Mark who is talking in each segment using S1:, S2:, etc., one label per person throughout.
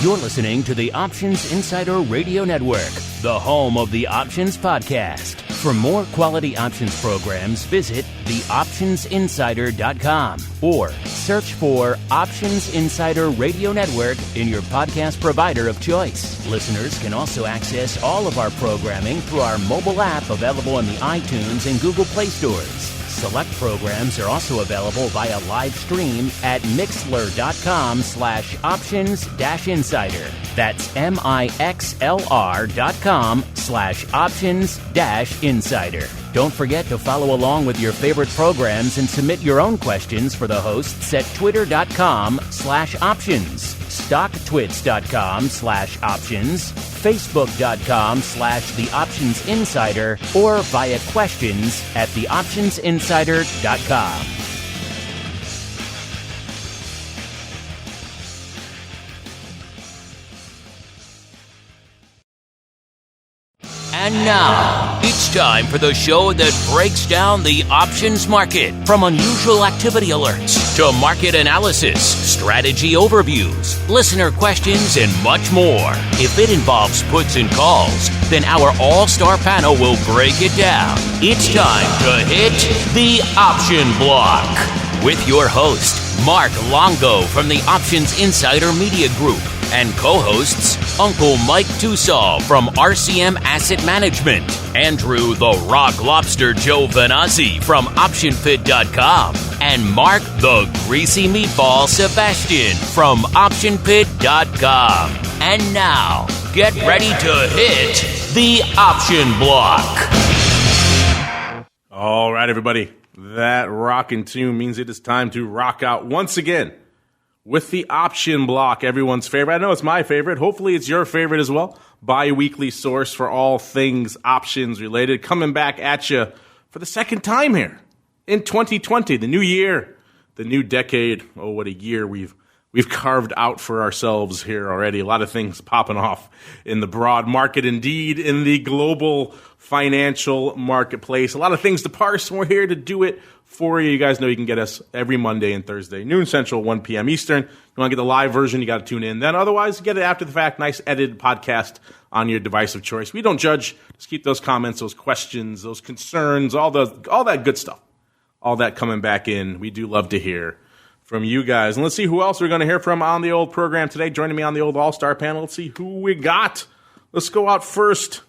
S1: You're listening to the Options Insider Radio Network, the home of the Options Podcast. For more quality options programs, visit theoptionsinsider.com or search for Options Insider Radio Network in your podcast provider of choice. Listeners can also access all of our programming through our mobile app available in the iTunes and Google Play stores. Select programs are also available via live stream at mixlr.com/options-insider. That's mixlr.com/options-insider. Don't forget to follow along with your favorite programs and submit your own questions for the hosts at twitter.com/options, stocktwits.com/options, facebook.com/theoptionsinsider, or via questions at theoptionsinsider.com. And now, it's time for the show that breaks down the options market, from unusual activity alerts to market analysis, strategy overviews, listener questions, and much more. If it involves puts and calls, then our all-star panel will break it down. It's time to hit the option block with your host, Mark Longo from the Options Insider Media Group, and co-hosts Uncle Mike TOSAW from RCM Asset Management, Andrew the Rock Lobster GIOVINAZZI from OptionPit.com, and Mark the Greasy Meatball Sebastian from OptionPit.com. And now, get ready to hit the option block.
S2: All right, everybody. That rockin' tune means it is time to rock out once again with the option block, everyone's favorite. I know it's my favorite. Hopefully it's your favorite as well. Bi-weekly source for all things options related. Coming back at you for the second time here in 2020, the new year, the new decade. Oh, what a year we've carved out for ourselves here already. A lot of things popping off in the broad market, indeed, in the global financial marketplace. A lot of things to parse, and we're here to do it for you. You guys know you can get us every Monday and Thursday, noon Central, 1 p.m. Eastern. You want to get the live version, you got to tune in. Then otherwise, get it after the fact, nice edited podcast on your device of choice. We don't judge. Just keep those comments, those questions, those concerns, all that good stuff. All that coming back in. We do love to hear from you guys. And let's see who else we're going to hear from on the old program today. Joining me on the old All-Star panel. Let's see who we got. Let's go out first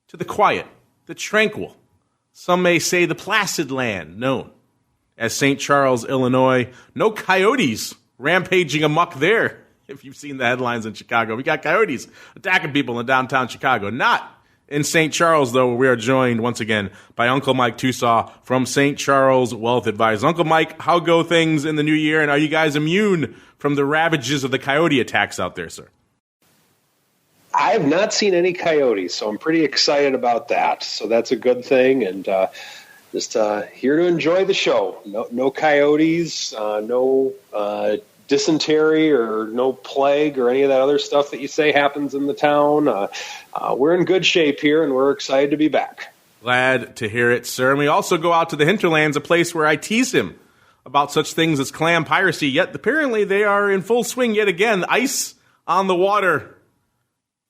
S2: to the quiet, the tranquil, some may say the placid land known as St. Charles, Illinois. No coyotes rampaging amok there. If you've seen the headlines in Chicago, we got coyotes attacking people in downtown Chicago. Not in St. Charles, though, where we are joined once again by Uncle Mike TOSAW from St. Charles Wealth Advisors. Uncle Mike, how go things in the new year, and are you guys immune from the ravages of the coyote attacks out there, sir?
S3: I have not seen any coyotes, so I'm pretty excited about that. So that's a good thing, and just here to enjoy the show. No coyotes, no dysentery or no plague or any of that other stuff that you say happens in the town. We're in good shape here, and we're excited to be back.
S2: Glad to hear it, sir. And we also go out to the hinterlands, a place where I tease him about such things as clam piracy, yet apparently they are in full swing yet again. Ice on the water,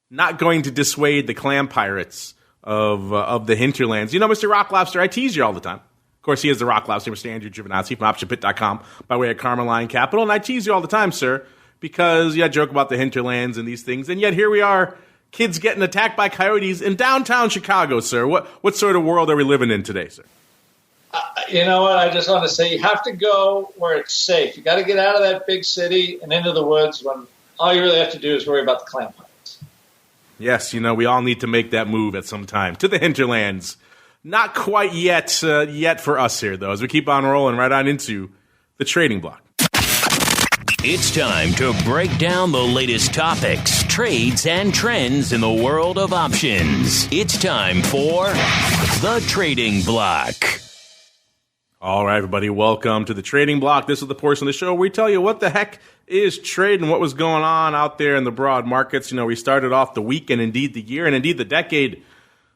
S2: not going to dissuade the clam pirates of the hinterlands. You know, Mr. Rock Lobster, I tease you all the time. Of course, he is the Rock Lobster, Mr. Andrew GIOVINAZZI from OptionPit.com by way of Carmeline Capital. And I tease you all the time, sir, because I joke about the hinterlands and these things. And yet here we are, kids getting attacked by coyotes in downtown Chicago, sir. What sort of world are we living in today, sir?
S4: You know what? I just want to say you have to go where it's safe. You got to get out of that big city and into the woods when all you really have to do is worry about the clam pirates.
S2: Yes, you know, we all need to make that move at some time to the hinterlands. Not quite yet for us here, though, as we keep on rolling right on into the trading block.
S1: It's time to break down the latest topics, trades, and trends in the world of options. It's time for the trading block.
S2: All right, everybody, welcome to the trading block. This is the portion of the show where we tell you what the heck is trading, what was going on out there in the broad markets. You know, we started off the week and indeed the year and indeed the decade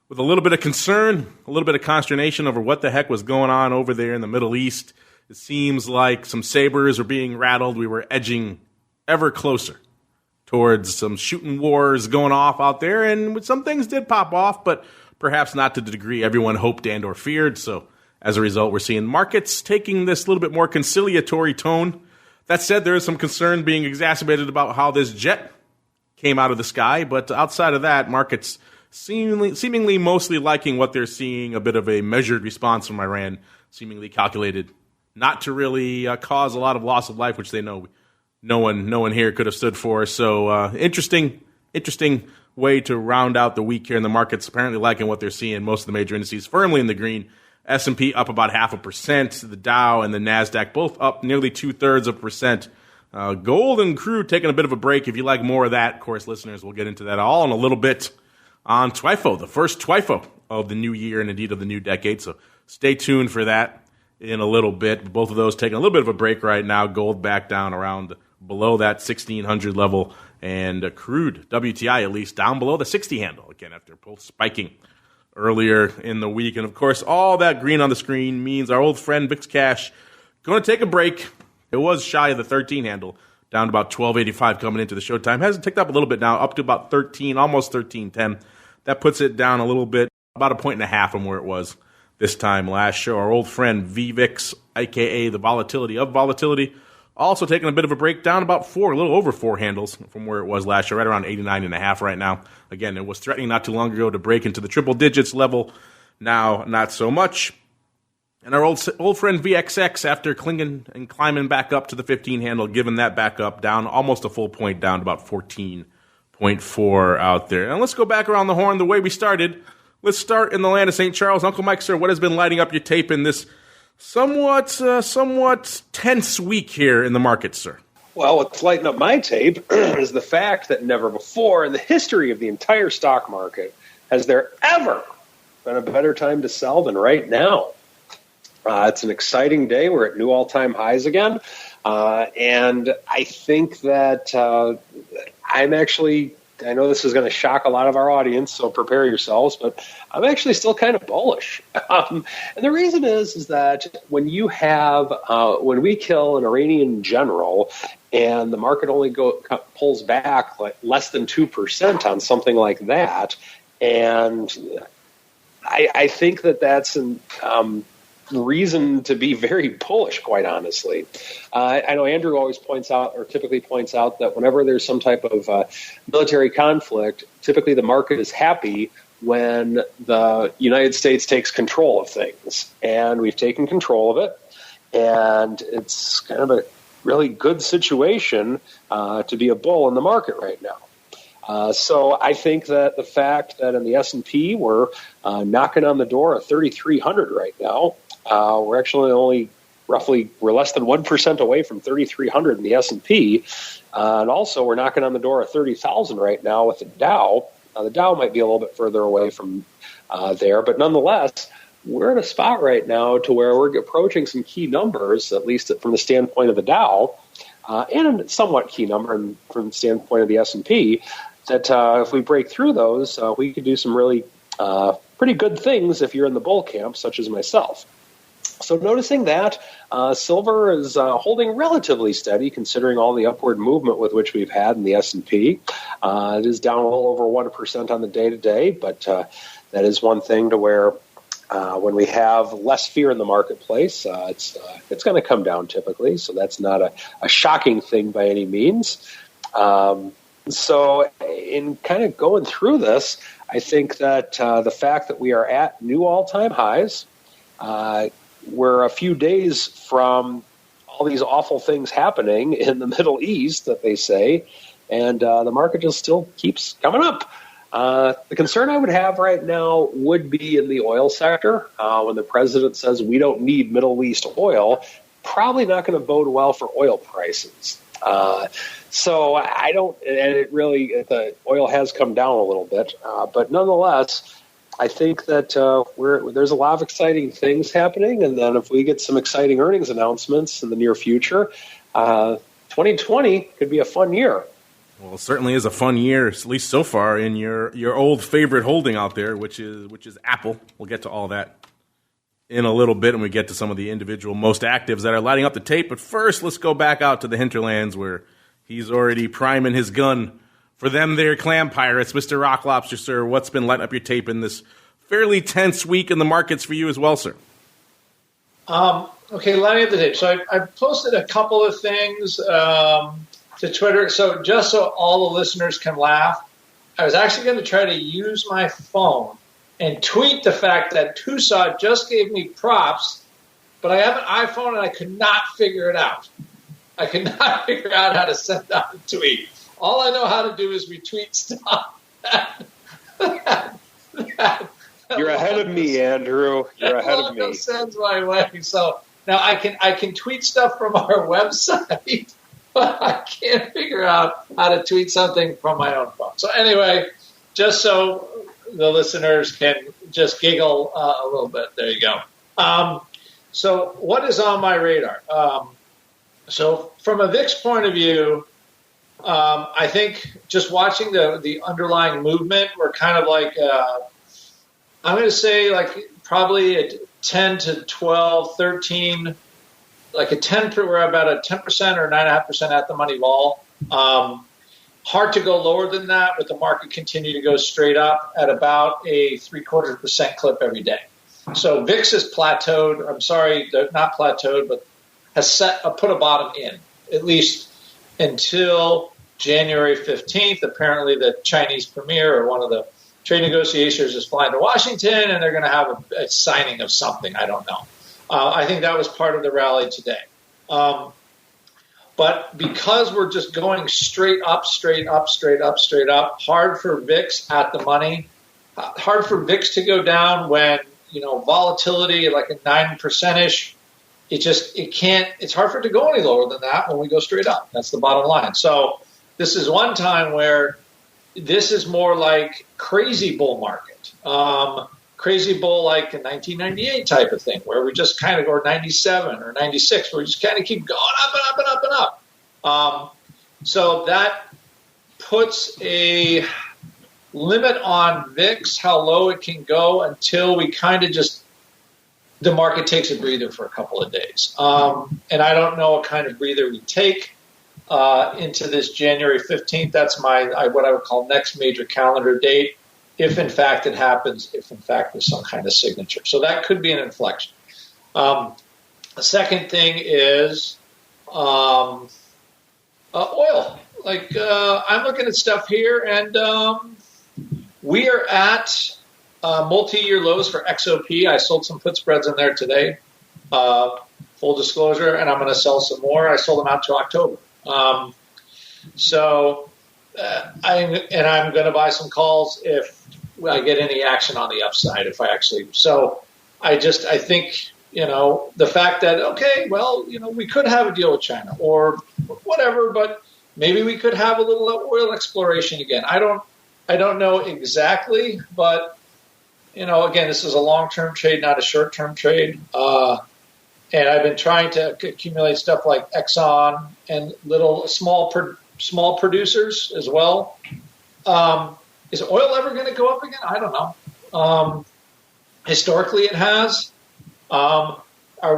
S2: with a little bit of concern, a little bit of consternation over what the heck was going on over there in the Middle East. It seems like some sabers are being rattled. We were edging ever closer towards some shooting wars going off out there, and some things did pop off, but perhaps not to the degree everyone hoped and or feared. So as a result, we're seeing markets taking this little bit more conciliatory tone. That said, there is some concern being exacerbated about how this jet came out of the sky, but outside of that, markets seemingly mostly liking what they're seeing, a bit of a measured response from Iran, seemingly calculated not to really cause a lot of loss of life, which they know no one here could have stood for. So interesting way to round out the week here in the markets, apparently liking what they're seeing. Most of the major indices firmly in the green. S&P up about 0.5%. The Dow and the NASDAQ both up nearly 0.2%. Gold and crude taking a bit of a break. If you like more of that, of course, listeners, we'll get into that all in a little bit on TWIFO, the first TWIFO of the new year and indeed of the new decade. So stay tuned for that in a little bit. Both of those taking a little bit of a break right now. Gold back down around below that 1,600 level, and crude, WTI at least, down below the 60 handle, again, after both spiking earlier in the week. And, of course, all that green on the screen means our old friend VIX Cash going to take a break. It was shy of the 13 handle, down to about 12.85 coming into the showtime. Has ticked up a little bit now, up to about 13, almost 13.10. That puts it down a little bit, about 1.5 points from where it was this time last show. Our old friend VVIX, a.k.a. the volatility of volatility, also taking a bit of a break, down about 4, a little over 4 handles from where it was last year, right around 89.5 right now. Again, it was threatening not too long ago to break into the triple digits level. Now, not so much. And our old friend VXX, after clinging and climbing back up to the 15 handle, giving that back up, down almost a full point, down to about 14.4 out there. And let's go back around the horn the way we started. Let's start in the land of St. Charles. Uncle Mike, sir, what has been lighting up your tape in this somewhat tense week here in the market, sir?
S3: Well, what's lighting up my tape is the fact that never before in the history of the entire stock market has there ever been a better time to sell than right now. It's an exciting day. We're at new all-time highs again. And I think that I know this is going to shock a lot of our audience, so prepare yourselves, but I'm actually still kind of bullish. And the reason is that when you have, when we kill an Iranian general and the market only pulls back like less than 2% on something like that, and I think that that's an reason to be very bullish, quite honestly. I know Andrew always typically points out that whenever there's some type of military conflict, typically the market is happy when the United States takes control of things. And we've taken control of it, and it's kind of a really good situation to be a bull in the market right now. So I think that the fact that in the S&P we're knocking on the door of 3,300 right now, we're actually we're less than 1% away from 3,300 in the S&P, and also we're knocking on the door of 30,000 right now with the Dow. The Dow might be a little bit further away from there, but nonetheless, we're in a spot right now to where we're approaching some key numbers, at least from the standpoint of the Dow, and a somewhat key number from the standpoint of the S&P, that if we break through those, we could do some really pretty good things if you're in the bull camp, such as myself. So noticing that, silver is holding relatively steady considering all the upward movement with which we've had in the S&P. It is down a little over 1% on the day-to-day, but that is one thing to where when we have less fear in the marketplace, it's going to come down typically, so that's not a shocking thing by any means. So in kind of going through this, I think that the fact that we are at new all-time highs, we're a few days from all these awful things happening in the Middle East that they say, and the market just still keeps coming up. The concern I would have right now would be in the oil sector. When the president says we don't need Middle East oil, probably not going to bode well for oil prices. So I don't, and it really, the oil has come down a little bit, but nonetheless, I think that there's a lot of exciting things happening, and then if we get some exciting earnings announcements in the near future, 2020 could be a fun year.
S2: Well, it certainly is a fun year, at least so far, in your old favorite holding out there, which is Apple. We'll get to all that in a little bit, and we get to some of the individual most actives that are lighting up the tape. But first, let's go back out to the hinterlands where He's already priming his gun for them there, clam pirates. Mr. Rock Lobster, sir, what's been lighting up your tape in this fairly tense week in the markets for you as well, sir?
S4: Okay, lining up the tape. So I posted a couple of things to Twitter. So just so all the listeners can laugh, I was actually going to try to use my phone and tweet the fact that TOSAW just gave me props, but I have an iPhone and I could not figure it out. I could not figure out how to send out a tweet. All I know how to do is retweet stuff.
S3: You're ahead of me, Andrew. You're ahead of me.
S4: Sends my way. So now I can tweet stuff from our website, but I can't figure out how to tweet something from my own phone. So anyway, just so the listeners can just giggle a little bit. There you go. So what is on my radar? So from a VIX point of view, I think just watching the underlying movement, we're kind of like, I'm going to say like probably a 10 to 12, 13, like a 10, we're about a 10% or 9.5% at the money vol. Hard to go lower than that, with the market continue to go straight up at about a 0.75% clip every day. So VIX has plateaued. I'm sorry, not plateaued, but has put a bottom in, at least until January 15th. Apparently the Chinese premier or one of the trade negotiators is flying to Washington, and they're going to have a signing of something. I don't know. I think that was part of the rally today. But because we're just going straight up, hard for VIX at the money, hard for VIX to go down when, volatility like a 9%-ish, it's hard for it to go any lower than that when we go straight up. That's the bottom line. So this is one time where this is more like crazy bull market. Crazy bull like in 1998 type of thing, where we just kind of go, or 97 or 96, where we just kind of keep going up and up and up and up. So that puts a limit on VIX, how low it can go until we kind of just, the market takes a breather for a couple of days. And I don't know what kind of breather we take into this January 15th. That's what I would call next major calendar date, if in fact it happens, if in fact there's some kind of signature. So that could be an inflection. The second thing is oil. I'm looking at stuff here, and we are at multi-year lows for XOP. I sold some put spreads in there today, full disclosure, and I'm going to sell some more. I sold them out to October. I'm going to buy some calls if I get any action on the upside. I think, the fact that, we could have a deal with China or whatever, but maybe we could have a little oil exploration again. I don't know exactly, but, again, this is a long-term trade, not a short-term trade. And I've been trying to accumulate stuff like Exxon and little small producers as well. Is oil ever going to go up again? I don't know. Historically, it has. Are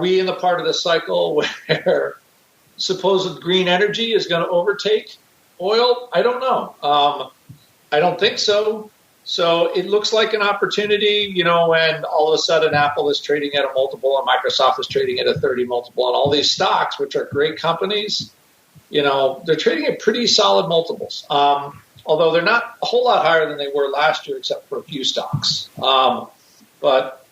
S4: we in the part of the cycle where supposed green energy is going to overtake oil? I don't know. I don't think so. So it looks like an opportunity, when all of a sudden Apple is trading at a multiple and Microsoft is trading at a 30 multiple, and all these stocks, which are great companies, they're trading at pretty solid multiples. Although they're not a whole lot higher than they were last year, except for a few stocks. But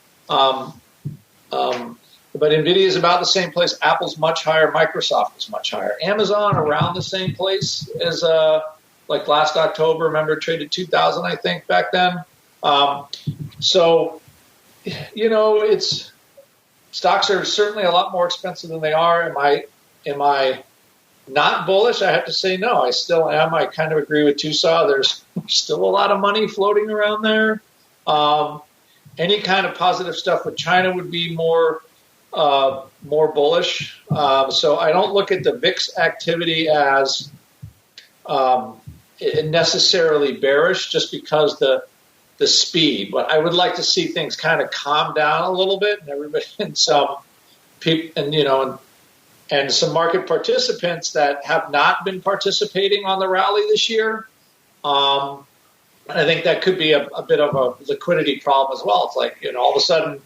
S4: NVIDIA is about the same place. Apple's much higher. Microsoft is much higher. Amazon around the same place as like last October. Remember, it traded 2,000, I think, back then. It's stocks are certainly a lot more expensive than they are. Am I not bullish? I have to say no. I still am. I kind of agree with TOSAW. There's still a lot of money floating around there. Any kind of positive stuff with China would be more bullish. So I don't look at the VIX activity as necessarily bearish, just because the speed. But I would like to see things kind of calm down a little bit, and everybody and some people, and and some market participants that have not been participating on the rally this year. I think that could be a bit of a liquidity problem as well. It's like, all of a sudden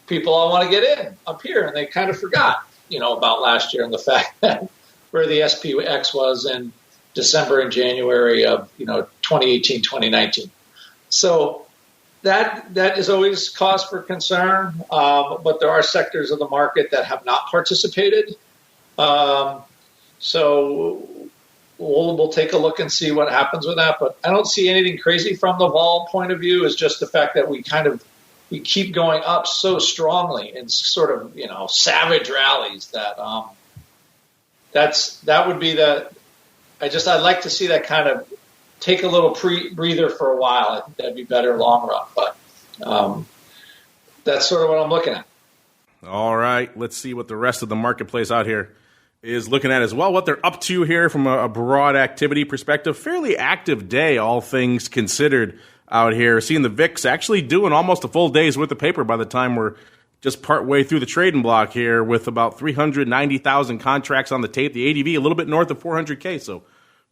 S4: people all want to get in up here, and they kind of forgot, about last year and the fact that where the SPX was in December and January of, 2018, 2019. So that is always cause for concern, but there are sectors of the market that have not participated. So we'll take a look and see what happens with that. But I don't see anything crazy from the vol point of view. It's just the fact that we keep going up so strongly in sort of, savage rallies that that would be I'd like to see that kind of take a little breather for a while. I think that'd be better long run, but that's sort of what I'm looking at.
S2: All right, let's see what the rest of the marketplace out here is looking at as well, what they're up to here from a broad activity perspective. Fairly active day, all things considered, out here. Seeing the VIX actually doing almost a full day's worth of paper by the time we're just part way through the trading block here, with about 390,000 contracts on the tape. The ADV a little bit north of 400K, so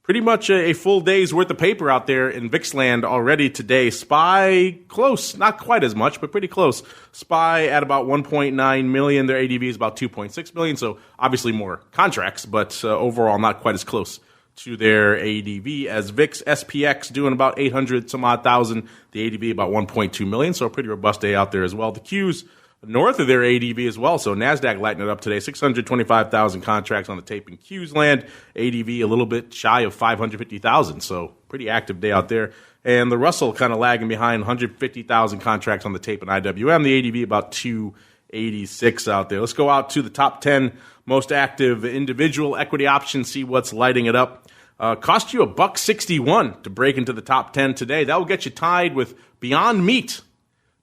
S2: pretty much a full day's worth of paper out there in VIX land already today. SPY close, not quite as much, but pretty close. SPY at about 1.9 million. Their ADV is about 2.6 million, so obviously more contracts, but overall not quite as close to their ADV as VIX. SPX doing about 800 some odd thousand. The ADV about 1.2 million, so a pretty robust day out there as well. The Qs north of their ADV as well. So NASDAQ lighting it up today. 625,000 contracts on the tape in Q's land. ADV a little bit shy of 550,000. So pretty active day out there. And the Russell kind of lagging behind, 150,000 contracts on the tape in IWM. The ADV about 286 out there. Let's go out to the top 10 most active individual equity options, see what's lighting it up. Cost you $1.61 to break into the top 10 today. That will get you tied with Beyond Meat,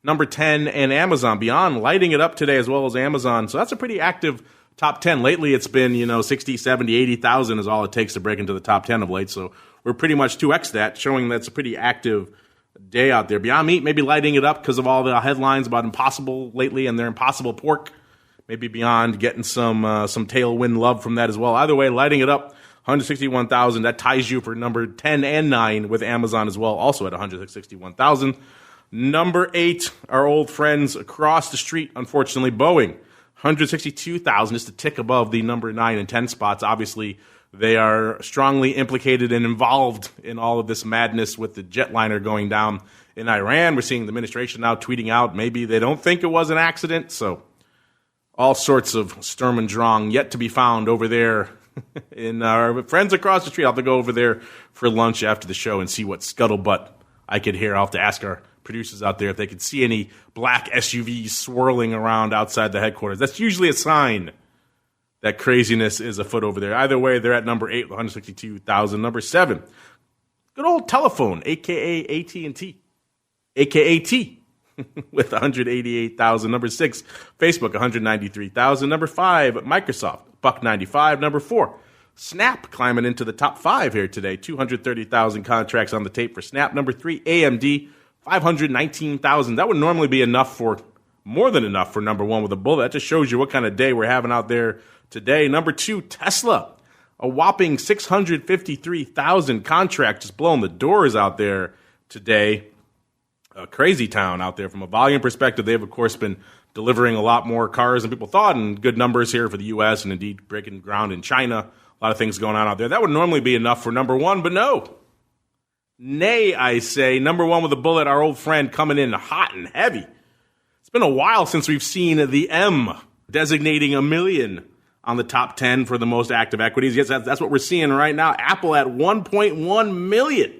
S2: number 10, and Amazon. Beyond lighting it up today as well as Amazon. So that's a pretty active top 10. Lately it's been, 60, 70, 80,000 is all it takes to break into the top 10 of late. So we're pretty much 2x that, showing that's a pretty active day out there. Beyond Meat maybe lighting it up because of all the headlines about Impossible lately and their Impossible pork. Maybe Beyond getting some tailwind love from that as well. Either way, lighting it up, 161,000. That ties you for number 10 and 9 with Amazon as well, also at 161,000. Number 8, our old friends across the street, unfortunately, Boeing, 162,000, just a tick above the number 9 and 10 spots. Obviously, they are strongly implicated and involved in all of this madness with the jetliner going down in Iran. We're seeing the administration now tweeting out maybe they don't think it was an accident. So all sorts of Sturm und Drang yet to be found over there in our friends across the street. I'll have to go over there for lunch after the show and see what scuttlebutt I could hear. I'll have to ask our producers out there if they could see any black SUVs swirling around outside the headquarters. That's usually a sign that craziness is afoot over there. Either way, they're at number 8 with 162,000. Number 7, good old telephone, a.k.a. AT&T, a.k.a. T, with 188,000. Number 6, Facebook, 193,000. Number 5, Microsoft, $1.95. Number 4, Snap climbing into the top 5 here today. 230,000 contracts on the tape for Snap. Number 3, AMD, 519,000. That would normally be more than enough for number 1 with a bullet. That just shows you what kind of day we're having out there today. Number 2, Tesla, a whopping 653,000 contracts, just blowing the doors out there today. A crazy town out there from a volume perspective. They've, of course, been delivering a lot more cars than people thought, and good numbers here for the U.S. and indeed breaking ground in China. A lot of things going on out there. That would normally be enough for number 1, but no. Nay, I say. Number 1 with a bullet, our old friend coming in hot and heavy. It's been a while since we've seen the M designating a million on the top 10 for the most active equities. Yes, that's what we're seeing right now. Apple at 1.1 million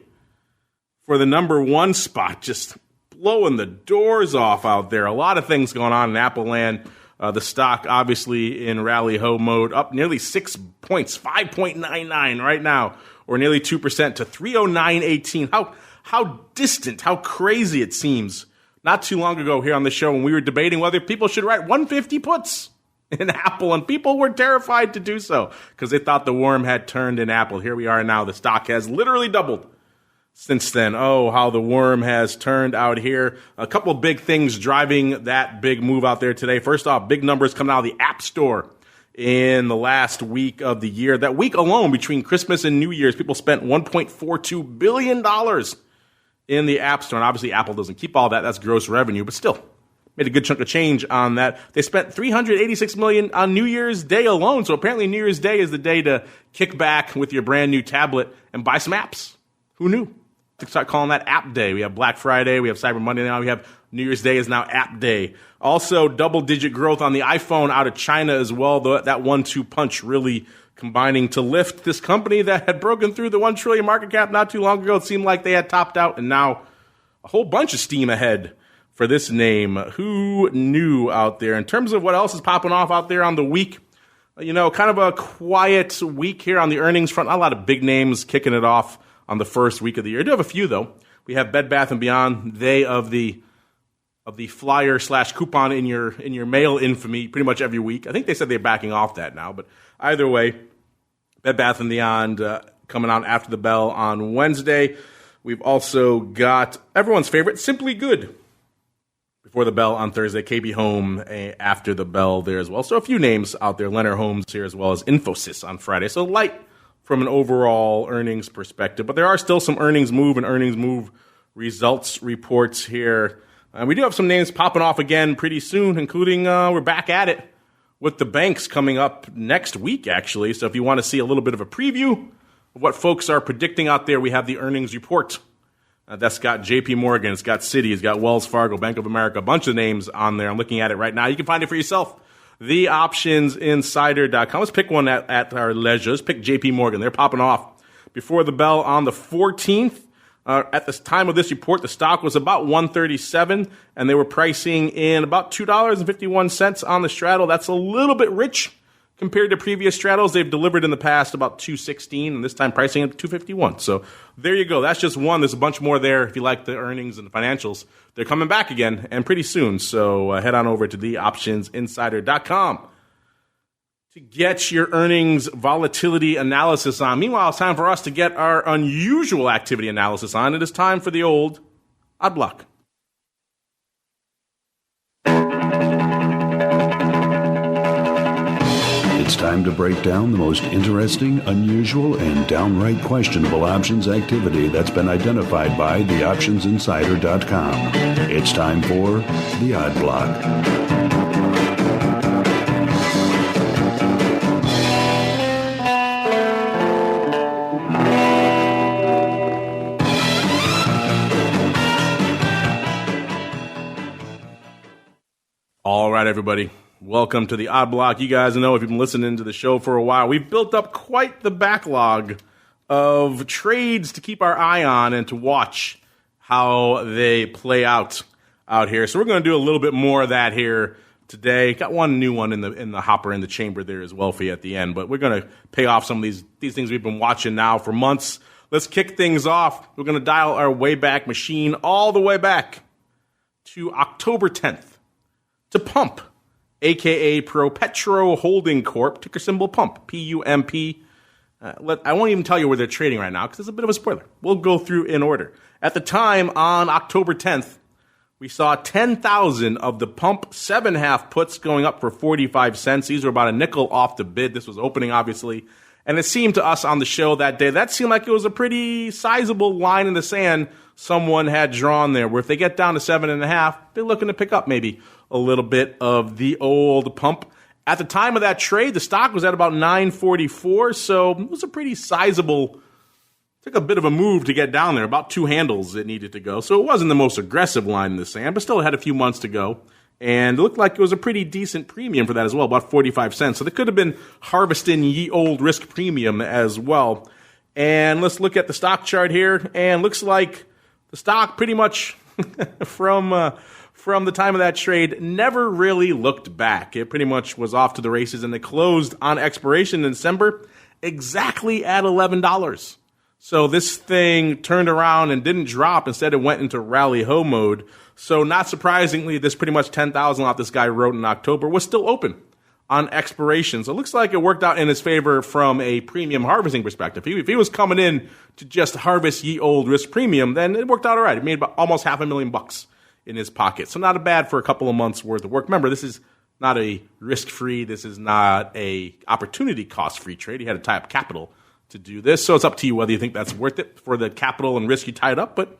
S2: for the number 1 spot. Just blowing the doors off out there. A lot of things going on in Apple land. The stock obviously in rally ho mode, up nearly 6 points, 5.99 right now, or nearly 2% to 309.18. How distant, how crazy it seems. Not too long ago here on the show when we were debating whether people should write 150 puts in Apple, and people were terrified to do so because they thought the worm had turned in Apple. Here we are now. The stock has literally doubled since then. Oh, how the worm has turned out here. A couple of big things driving that big move out there today. First off, big numbers coming out of the App Store in the last week of the year. That week alone, between Christmas and New Year's, people spent $1.42 billion in the App Store. And obviously, Apple doesn't keep all that. That's gross revenue, but still made a good chunk of change on that. They spent $386 million on New Year's Day alone. So apparently New Year's Day is the day to kick back with your brand new tablet and buy some apps. Who knew? To start calling that App Day. We have Black Friday, we have Cyber Monday now, we have New Year's Day is now App Day. Also, double-digit growth on the iPhone out of China as well. That 1-2 punch really combining to lift this company that had broken through the $1 trillion market cap not too long ago. It seemed like they had topped out, and now a whole bunch of steam ahead for this name. Who knew out there? In terms of what else is popping off out there on the week, kind of a quiet week here on the earnings front. Not a lot of big names kicking it off on the first week of the year. I do have a few, though. We have Bed Bath & Beyond. They of the flyer / coupon in your mail infamy pretty much every week. I think they said they're backing off that now, but either way, Bed Bath & Beyond coming out after the bell on Wednesday. We've also got everyone's favorite, Simply Good, before the bell on Thursday. KB Home after the bell there as well. So a few names out there. Leonard Holmes here as well as Infosys on Friday. So light from an overall earnings perspective. But there are still some earnings move results reports here. We do have some names popping off again pretty soon, including we're back at it with the banks coming up next week, actually. So if you want to see a little bit of a preview of what folks are predicting out there, we have the earnings report. That's got JP Morgan, it's got Citi, it's got Wells Fargo, Bank of America, a bunch of names on there. I'm looking at it right now. You can find it for yourself. TheOptionsInsider.com. Let's pick one at our leisure. Let's pick JP Morgan. They're popping off before the bell on the 14th. At the time of this report, the stock was about $137, and they were pricing in about $2.51 on the straddle. That's a little bit rich compared to previous straddles. They've delivered in the past about $2.16, and this time pricing at $2.51. So there you go. That's just one. There's a bunch more there if you like the earnings and the financials. They're coming back again, and pretty soon. So head on over to TheOptionsInsider.com to get your earnings volatility analysis on. Meanwhile, it's time for us to get our unusual activity analysis on. It is time for the old Odd Block.
S5: It's time to break down the most interesting, unusual, and downright questionable options activity that's been identified by TheOptionsInsider.com. It's time for the Odd Block.
S2: All right, everybody. Welcome to the Odd Block. You guys know if you've been listening to the show for a while, we've built up quite the backlog of trades to keep our eye on and to watch how they play out here. So we're going to do a little bit more of that here today. Got one new one in the hopper in the chamber there as well for you at the end, but we're going to pay off some of these things we've been watching now for months. Let's kick things off. We're going to dial our way back machine all the way back to October 10th to Pump, a.k.a. ProPetro Holding Corp., ticker symbol PUMP, P-U-M-P. I won't even tell you where they're trading right now because it's a bit of a spoiler. We'll go through in order. At the time, on October 10th, we saw 10,000 of the Pump 7.5 puts going up for 45 cents. These were about a nickel off the bid. This was opening, obviously. And it seemed to us on the show that day, that seemed like it was a pretty sizable line in the sand someone had drawn there, where if they get down to 7.5, they're looking to pick up maybe a little bit of the old Pump. At the time of that trade, the stock was at about $9.44, so it was a pretty sizable, took a bit of a move to get down there, about 2 handles it needed to go. So it wasn't the most aggressive line in the sand, but still it had a few months to go. And it looked like it was a pretty decent premium for that as well, about 45 cents. So they could have been harvesting ye old risk premium as well. And let's look at the stock chart here, and looks like the stock pretty much from the time of that trade never really looked back. It pretty much was off to the races, and it closed on expiration in December exactly at $11. So this thing turned around and didn't drop. Instead, it went into rally ho mode. So not surprisingly, this pretty much 10,000 lot this guy wrote in October was still open on expiration. So it looks like it worked out in his favor from a premium harvesting perspective. If he was coming in to just harvest ye old risk premium, then it worked out all right. It made about almost $500,000 in his pocket. So not bad for a couple of months worth of work. Remember, this is not a risk-free. This is not a opportunity cost-free trade. He had to tie up capital to do this. So it's up to you whether you think that's worth it for the capital and risk you tied up. But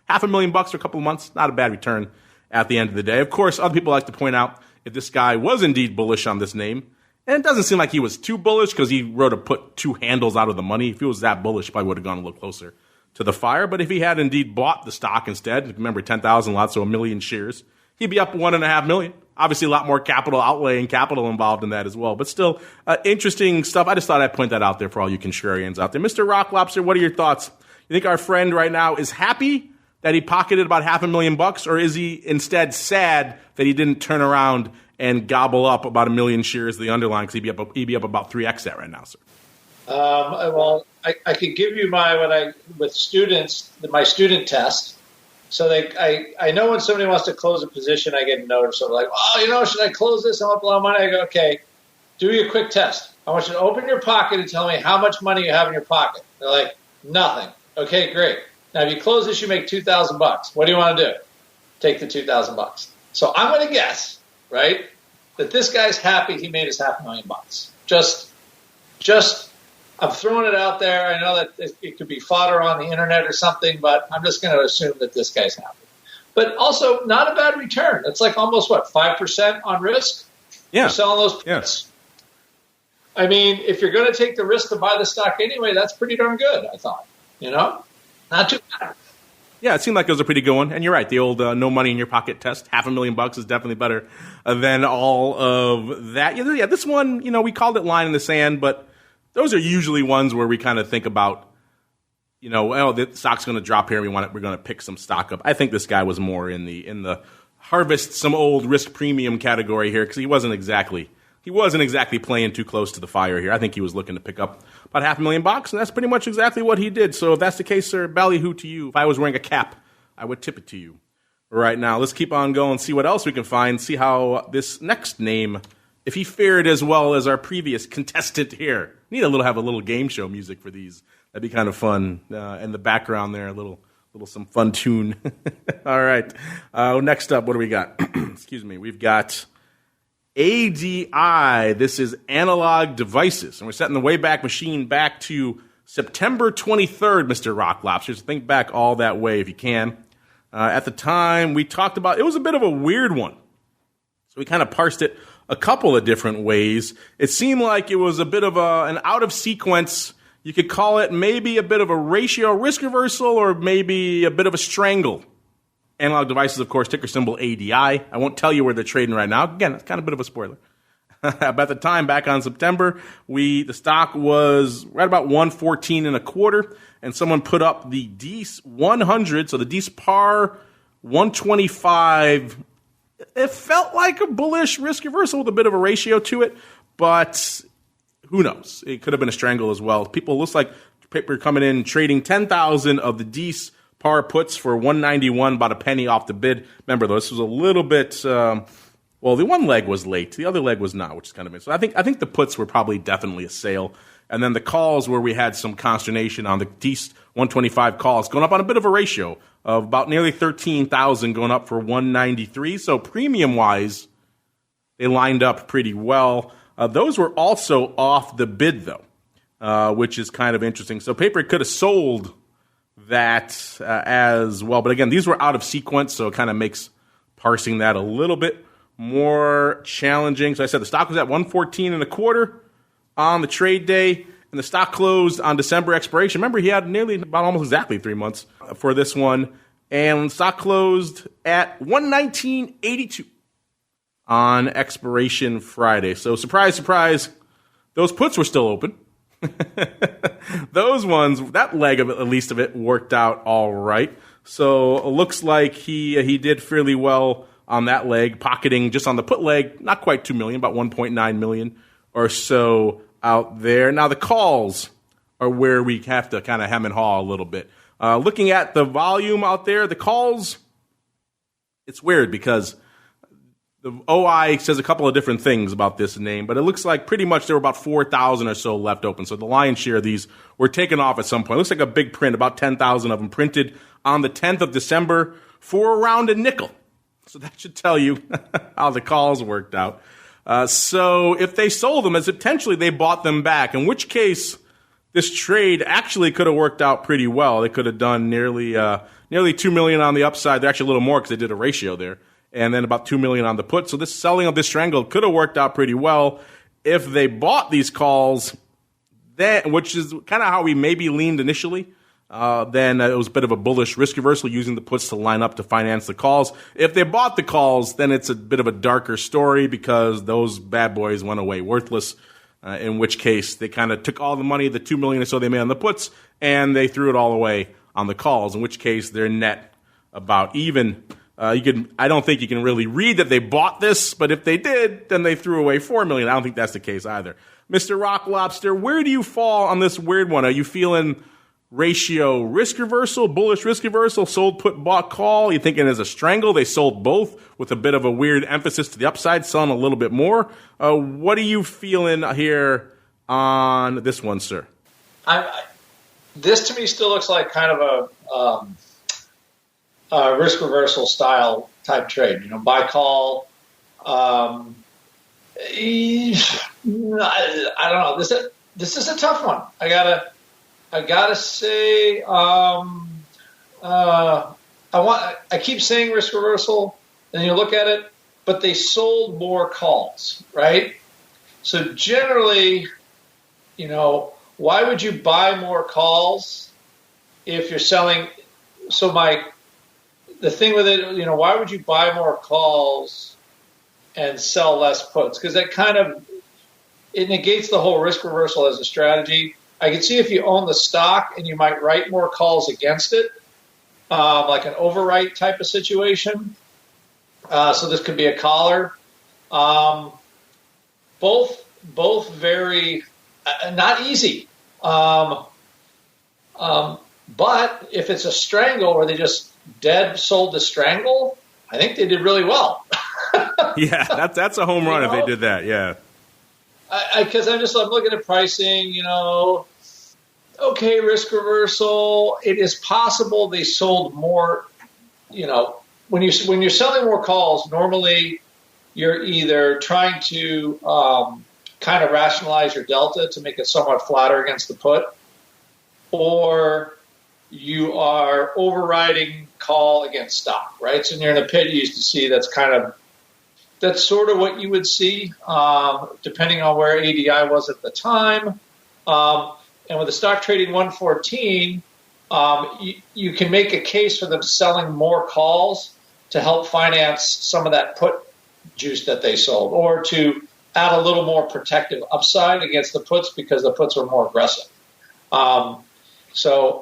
S2: $500,000 for a couple of months, not a bad return at the end of the day. Of course, other people like to point out if this guy was indeed bullish on this name, and it doesn't seem like he was too bullish because he wrote to put two handles out of the money. If he was that bullish, probably would have gone a little closer to the fire. But if he had indeed bought the stock instead, remember 10,000 lots, so 1 million shares, he'd be up 1.5 million. Obviously, a lot more capital outlay and capital involved in that as well. But still, interesting stuff. I just thought I'd point that out there for all you contrarians out there. Mr. Rock Lobster, what are your thoughts? You think our friend right now is happy that he pocketed about $500,000, or is he instead sad that he didn't turn around and gobble up about 1 million shares of the underlying, because he'd be up about 3x that right now, sir?
S4: Well, I could give you with students, my student test. So I know when somebody wants to close a position, I get a notice of like, oh, should I close this? I want a lot of money. I go, okay, do your quick test. I want you to open your pocket and tell me how much money you have in your pocket. They're like, nothing. Okay, great. Now, if you close this, you make $2,000. What do you want to do? Take the $2,000. So I'm going to guess, right, that this guy's happy he made his $500,000. Just, I'm throwing it out there. I know that it could be fodder on the internet or something, but I'm just going to assume that this guy's happy. But also, not a bad return. It's like almost, 5% on risk?
S2: Yeah.
S4: You're selling those puts. Yeah. I mean, if you're going to take the risk to buy the stock anyway, that's pretty darn good, I thought. Not too bad.
S2: Yeah, it seemed like it was a pretty good one. And you're right, the old no money in your pocket test, $500,000 is definitely better than all of that. Yeah, this one, we called it line in the sand, but those are usually ones where we kind of think about, the stock's going to drop here. We're going to pick some stock up. I think this guy was more in the harvest some old risk premium category here, because he wasn't exactly playing too close to the fire here. I think he was looking to pick up about $500,000, and that's pretty much exactly what he did. So if that's the case, sir, ballyhoo to you. If I was wearing a cap, I would tip it to you right now. Let's keep on going, see what else we can find, see how this next name, if he fared as well as our previous contestant here. Need have a little game show music for these. That'd be kind of fun. In the background there, a little some fun tune. All right. Next up, what do we got? Excuse me. We've got ADI. This is Analog Devices. And we're setting the Wayback Machine back to September 23rd, Mr. Rock Lobsters. Think back all that way if you can. At the time, we talked about, it was a bit of a weird one. So we kind of parsed it a couple of different ways. It seemed like it was a bit of an out of sequence. You could call it maybe a bit of a ratio risk reversal, or maybe a bit of a strangle. Analog Devices, of course, ticker symbol ADI. I won't tell you where they're trading right now. Again, it's kind of a bit of a spoiler. But at the time, back on September, the stock was right about 114.25, and someone put up the DEES 100, so the DEES par 125. It felt like a bullish risk reversal with a bit of a ratio to it, but who knows? It could have been a strangle as well. People, looks like paper coming in, trading 10,000 of the DEES par puts for 191, about a penny off the bid. Remember, though, this was a little bit, the one leg was late. The other leg was not, which is kind of interesting. I think the puts were probably definitely a sale. And then the calls, where we had some consternation on the DEES 125 calls, going up on a bit of a ratio of about nearly 13,000, going up for 193. So premium-wise, they lined up pretty well. Those were also off the bid, though, which is kind of interesting. So paper could have sold that as well. But again, these were out of sequence, so it kind of makes parsing that a little bit more challenging. So I said the stock was at 114.25 on the trade day, and the stock closed on December expiration. Remember, he had nearly about almost exactly 3 months for this one, and stock closed at 119.82 on expiration Friday. So surprise, surprise, those puts were still open. Those ones, that leg of it, at least of it, worked out all right. So it looks like he did fairly well on that leg, pocketing just on the put leg, not quite 2 million, about 1.9 million or so out there. Now the calls are where we have to kind of hem and haw a little bit. Looking at the volume out there, the calls, it's weird because the OI says a couple of different things about this name, but it looks like pretty much there were about 4,000 or so left open. So the lion's share of these were taken off at some point. It looks like a big print, about 10,000 of them printed on the 10th of December for around a nickel. So that should tell you how the calls worked out. So if they sold them, as potentially they bought them back, in which case this trade actually could have worked out pretty well. They could have done nearly $2 million on the upside. They're actually a little more because they did a ratio there, and then about $2 million on the put. So this selling of this strangle could have worked out pretty well if they bought these calls, which is kind of how we maybe leaned initially. Then it was a bit of a bullish risk reversal using the puts to line up to finance the calls. If they bought the calls, then it's a bit of a darker story because those bad boys went away worthless. In which case they kind of took all the money, the $2 million or so they made on the puts, and they threw it all away on the calls. In which case they're net about even. I don't think you can really read that they bought this, but if they did, then they threw away $4 million. I don't think that's the case either. Mr. Rock Lobster, where do you fall on this weird one? Are you feeling ratio risk reversal, bullish risk reversal, sold, put, bought, call? You thinking as a strangle? They sold both with a bit of a weird emphasis to the upside, selling a little bit more. What are you feeling here on this one, sir?
S4: This to me still looks like kind of a risk reversal style type trade. Buy call. I don't know. This is a tough one. I gotta say, I keep saying risk reversal, and you look at it, but they sold more calls, right? So generally, why would you buy more calls if you're selling? So the thing with it, why would you buy more calls and sell less puts? Because it negates the whole risk reversal as a strategy. I can see if you own the stock and you might write more calls against it, like an overwrite type of situation. So this could be a collar. Both very not easy. But if it's a strangle where they just dead sold the strangle, I think they did really well.
S2: Yeah, that's a home run if they did that. Yeah.
S4: Because I'm looking at pricing, okay, risk reversal. It is possible they sold more, when you're selling more calls, normally you're either trying to kind of rationalize your delta to make it somewhat flatter against the put, or you are overriding call against stock, right? So when you're in a pit, you used to see that's sort of what you would see, depending on where ADI was at the time. And with the stock trading 114, you can make a case for them selling more calls to help finance some of that put juice that they sold, or to add a little more protective upside against the puts because the puts were more aggressive. So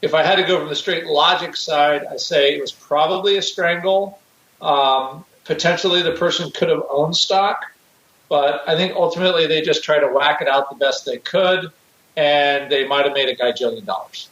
S4: if I had to go from the straight logic side, I say it was probably a strangle. Potentially the person could have owned stock, but I think ultimately they just tried to whack it out the best they could, and they might have made a gajillion dollars.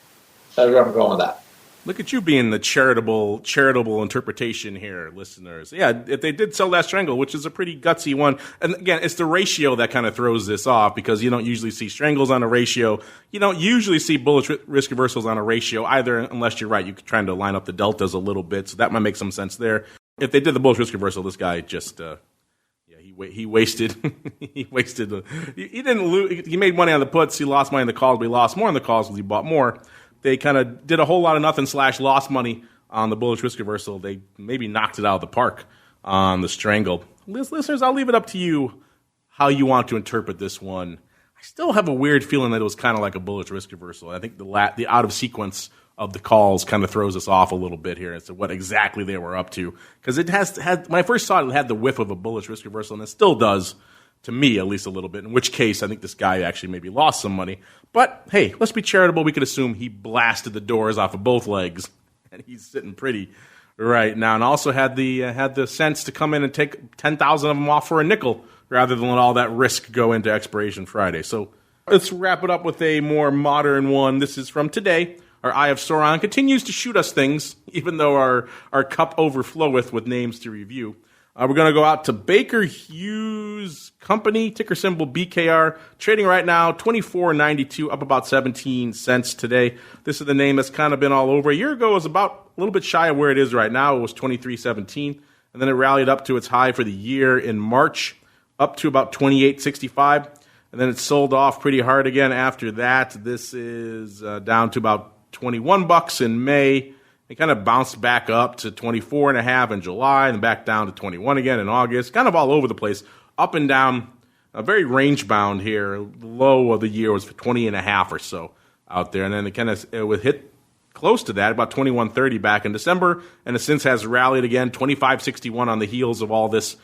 S4: That's where I'm going with that.
S2: Look at you being the charitable interpretation here, listeners. Yeah, if they did sell that strangle, which is a pretty gutsy one. And again, it's the ratio that kind of throws this off because you don't usually see strangles on a ratio. You don't usually see bullish risk reversals on a ratio either, unless you're right. You're trying to line up the deltas a little bit, so that might make some sense there. If they did the bullish risk reversal, this guy just, he wasted. He didn't lose. He made money on the puts. He lost money on the calls, but he lost more on the calls because he bought more. They kind of did a whole lot of nothing / lost money on the bullish risk reversal. They maybe knocked it out of the park on the strangle. Listeners, I'll leave it up to you how you want to interpret this one. I still have a weird feeling that it was kind of like a bullish risk reversal. I think the out of sequence of the calls kind of throws us off a little bit here as to what exactly they were up to. Because when I first saw it, it had the whiff of a bullish risk reversal, and it still does, to me at least a little bit, in which case I think this guy actually maybe lost some money. But hey, let's be charitable. We could assume he blasted the doors off of both legs, and he's sitting pretty right now, and also had the sense to come in and take 10,000 of them off for a nickel rather than let all that risk go into expiration Friday. So let's wrap it up with a more modern one. This is from today. Our Eye of Sauron continues to shoot us things, even though our cup overfloweth with names to review. We're going to go out to Baker Hughes Company, ticker symbol BKR, trading right now $24.92, up about 17 cents today. This is the name that's kind of been all over. A year ago, it was about a little bit shy of where it is right now. It was $23.17, and then it rallied up to its high for the year in March. up to about 28.65, and then it sold off pretty hard again after that. This is down to about $21 in May. It kind of bounced back up to 24.5 in July, and back down to 21 again in August. Kind of all over the place, up and down, very range bound here. The low of the year was 20.5 or so out there, and then it would hit close to that, about 21.30 back in December, and it since has rallied again, 25.61 on the heels of all this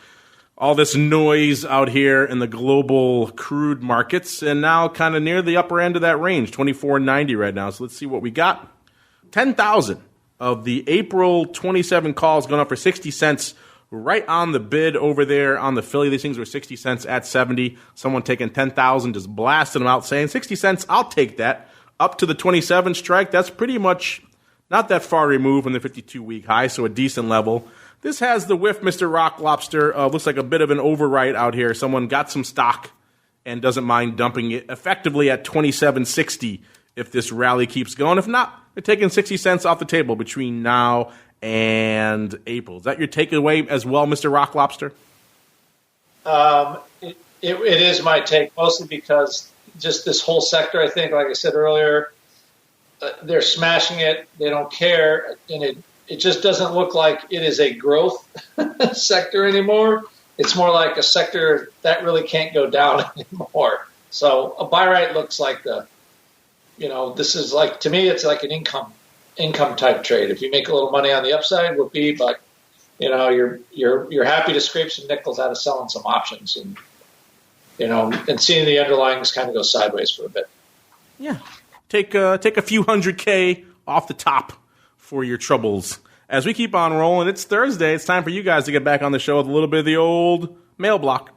S2: noise out here in the global crude markets, and now kind of near the upper end of that range, 24.90 right now. So let's see what we got. 10,000 of the April 27 calls going up for 60 cents, right on the bid over there on the Philly. These things were 60 cents at 70. Someone taking 10,000, just blasting them out, saying 60 cents, I'll take that. Up to the 27 strike, that's pretty much not that far removed from the 52-week high, so a decent level. This has the whiff, Mr. Rock Lobster. Looks like a bit of an overwrite out here. Someone got some stock and doesn't mind dumping it effectively at 27.60 if this rally keeps going. If not, they're taking 60 cents off the table between now and April. Is that your takeaway as well, Mr. Rock Lobster?
S4: It is my take, mostly because just this whole sector, I think, like I said earlier, they're smashing it. They don't care. And it just doesn't look like it is a growth sector anymore. It's more like a sector that really can't go down anymore. So a buy right looks like this is like, to me, it's like an income type trade. If you make a little money on the upside, whoopee, but you're happy to scrape some nickels out of selling some options and seeing the underlyings kind of go sideways for a bit.
S2: Yeah. Take a few $100K off the top for your troubles. As we keep on rolling, it's Thursday. It's time for you guys to get back on the show with a little bit of the old mail block.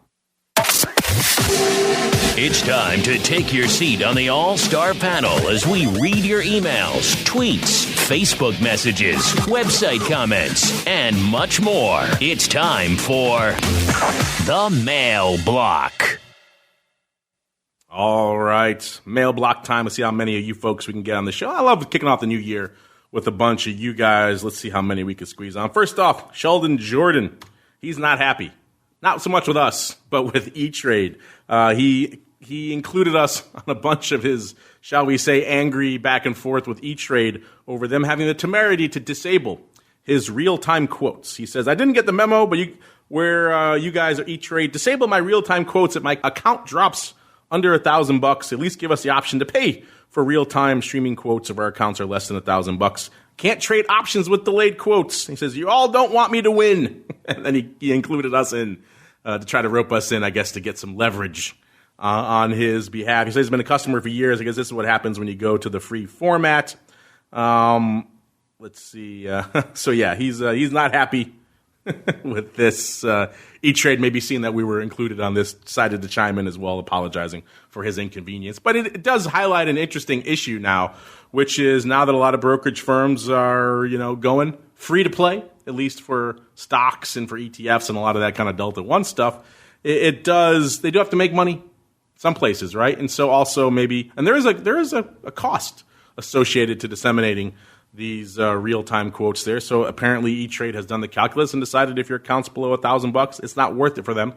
S1: It's time to take your seat on the All-Star panel as we read your emails, tweets, Facebook messages, website comments, and much more. It's time for the Mail Block.
S2: All right, mail block time. Let's see how many of you folks we can get on the show. I love kicking off the new year with a bunch of you guys. Let's see how many we can squeeze on. First off, Sheldon Jordan. He's not happy. Not so much with us, but with E-Trade. He included us on a bunch of his, shall we say, angry back and forth with E-Trade over them having the temerity to disable his real-time quotes. He says, I didn't get the memo, but you guys are E-Trade. Disable my real-time quotes if my account drops under $1,000. At least give us the option to pay for real-time streaming quotes if our accounts are less than $1,000. Can't trade options with delayed quotes. He says, you all don't want me to win. And then he included us in to try to rope us in, I guess, to get some leverage on his behalf. He says he's been a customer for years. I guess this is what happens when you go to the free format. Let's see. So, yeah, he's not happy with this. E-Trade maybe seeing that we were included on this, decided to chime in as well, apologizing for his inconvenience. But it does highlight an interesting issue now, which is now that a lot of brokerage firms are, going free to play, at least for stocks and for ETFs and a lot of that kind of Delta One stuff, they do have to make money some places, right? And so also maybe, and there is a cost associated to disseminating these real-time quotes there. So apparently E-Trade has done the calculus and decided if your account's below $1,000, it's not worth it for them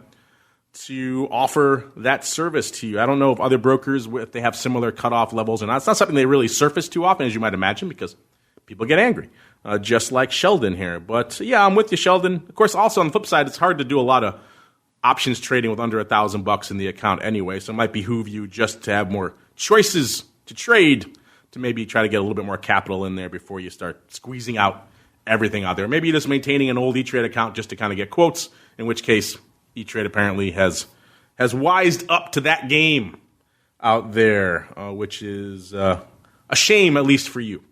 S2: to offer that service to you. I don't know if other brokers, if they have similar cutoff levels or not. It's not something they really surface too often, as you might imagine, because people get angry, just like Sheldon here. But yeah, I'm with you, Sheldon. Of course, also on the flip side, it's hard to do a lot of options trading with under $1,000 in the account anyway. So it might behoove you just to have more choices to trade, to maybe try to get a little bit more capital in there before you start squeezing out everything out there. Maybe you're just maintaining an old E-Trade account just to kind of get quotes, in which case E-Trade apparently has wised up to that game out there, which is a shame, at least for you.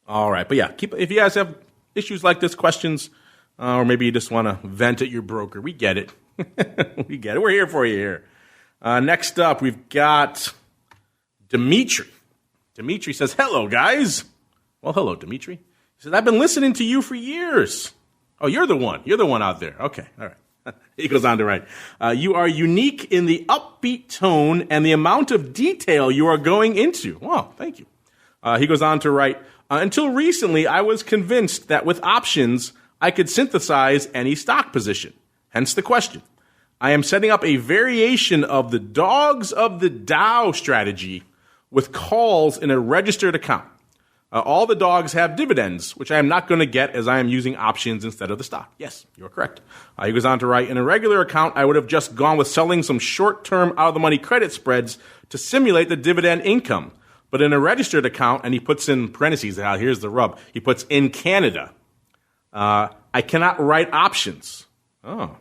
S2: All right, but yeah, if you guys have issues like this, questions, or maybe you just want to vent at your broker, we get it. We get it. We're here for you here. Next up, we've got Dimitri. Dimitri says, hello, guys. Well, hello, Dimitri. He says, I've been listening to you for years. Oh, you're the one. You're the one out there. Okay, all right. He goes on to write, you are unique in the upbeat tone and the amount of detail you are going into. Wow, thank you. He goes on to write, until recently, I was convinced that with options, I could synthesize any stock position. Hence the question. I am setting up a variation of the dogs of the Dow strategy with calls in a registered account. All the dogs have dividends, which I am not going to get as I am using options instead of the stock. Yes, you're correct. He goes on to write, in a regular account, I would have just gone with selling some short-term out-of-the-money credit spreads to simulate the dividend income. But in a registered account, and he puts in parentheses, here's the rub, he puts in Canada, I cannot write options. Oh.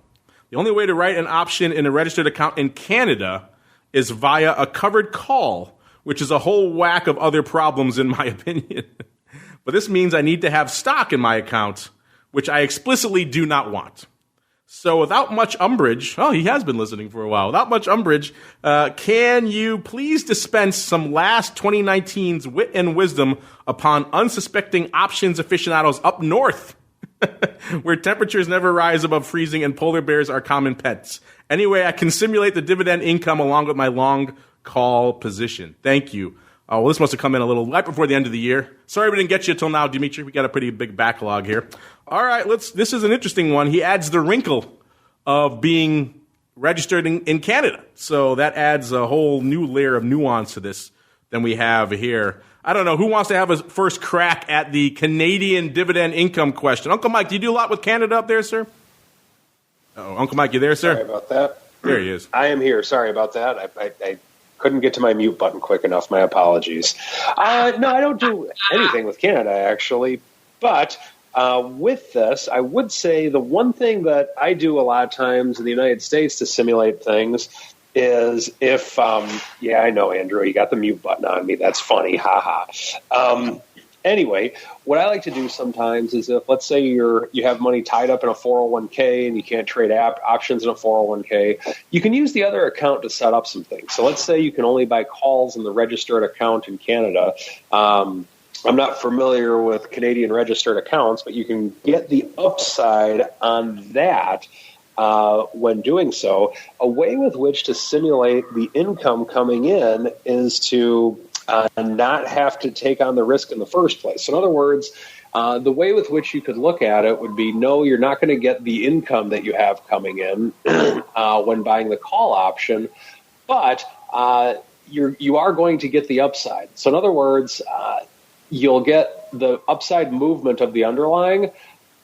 S2: The only way to write an option in a registered account in Canada is via a covered call, which is a whole whack of other problems in my opinion. But this means I need to have stock in my account, which I explicitly do not want. So without much umbrage, he has been listening for a while. Without much umbrage, can you please dispense some last 2019's wit and wisdom upon unsuspecting options aficionados up north, where temperatures never rise above freezing and polar bears are common pets? Anyway, I can simulate the dividend income along with my long call position. Thank you. Well, this must have come in a little right before the end of the year. Sorry we didn't get you till now, Dimitri. We got a pretty big backlog here. All right, this is an interesting one. He adds the wrinkle of being registered in Canada. So that adds a whole new layer of nuance to this than we have here. I don't know. Who wants to have a first crack at the Canadian dividend income question? Uncle Mike, do you do a lot with Canada up there, sir? Uncle Mike, you there, sir?
S3: Sorry about that.
S2: There he is.
S3: I am here. Sorry about that. I couldn't get to my mute button quick enough. My apologies. No, I don't do anything with Canada, actually. But with this, I would say the one thing that I do a lot of times in the United States to simulate things is if, I know, Andrew, you got the mute button on me. That's funny. Ha ha. Anyway, what I like to do sometimes is if, let's say you have money tied up in a 401k and you can't trade options in a 401k, you can use the other account to set up some things. So let's say you can only buy calls in the registered account in Canada. I'm not familiar with Canadian registered accounts, but you can get the upside on that when doing so. A way with which to simulate the income coming in is to not have to take on the risk in the first place. So in other words, the way with which you could look at it would be, no, you're not going to get the income that you have coming in when buying the call option, but you are going to get the upside. So in other words, you'll get the upside movement of the underlying,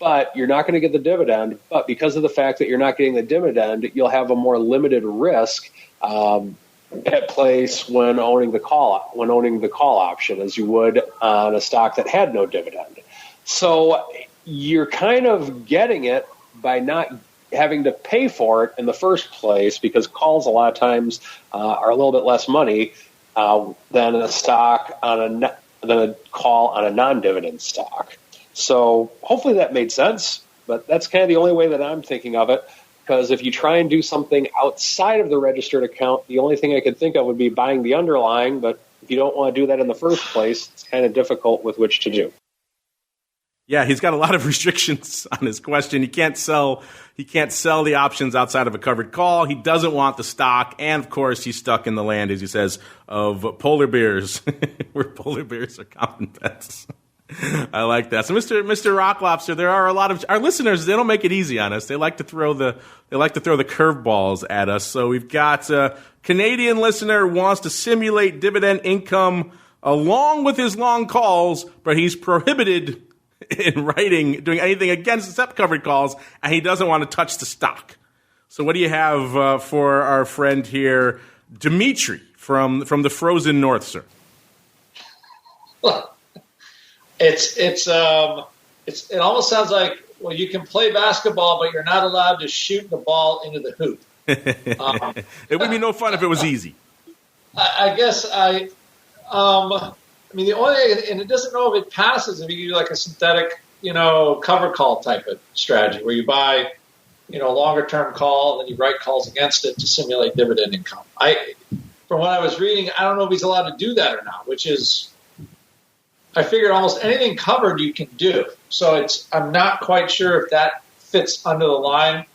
S3: but you're not going to get the dividend. But because of the fact that you're not getting the dividend, you'll have a more limited risk at place when owning the call option, as you would on a stock that had no dividend. So you're kind of getting it by not having to pay for it in the first place, because calls a lot of times are a little bit less money than a stock than a call on a non-dividend stock. So hopefully that made sense, but that's kind of the only way that I'm thinking of it. Because if you try and do something outside of the registered account, the only thing I could think of would be buying the underlying. But if you don't want to do that in the first place, it's kind of difficult with which to do.
S2: Yeah, he's got a lot of restrictions on his question. He can't sell the options outside of a covered call. He doesn't want the stock. And, of course, he's stuck in the land, as he says, of polar bears, where polar bears are common pets. I like that. So, Mr. Rock Lobster, there are a lot of our listeners. They don't make it easy on us. They like to throw the curveballs at us. So we've got a Canadian listener who wants to simulate dividend income along with his long calls, but he's prohibited in doing anything against except covered calls, and he doesn't want to touch the stock. So what do you have for our friend here, Dimitri from the frozen north, sir?
S4: It almost sounds like, well, you can play basketball, but you're not allowed to shoot the ball into the hoop.
S2: It would be no fun if it was easy.
S4: I guess the only thing, and it doesn't know if it passes if you do like a synthetic, cover call type of strategy where you buy, longer term call and then you write calls against it to simulate dividend income. From what I was reading, I don't know if he's allowed to do that or not, which is, I figured almost anything covered you can do. So I'm not quite sure if that fits under the line.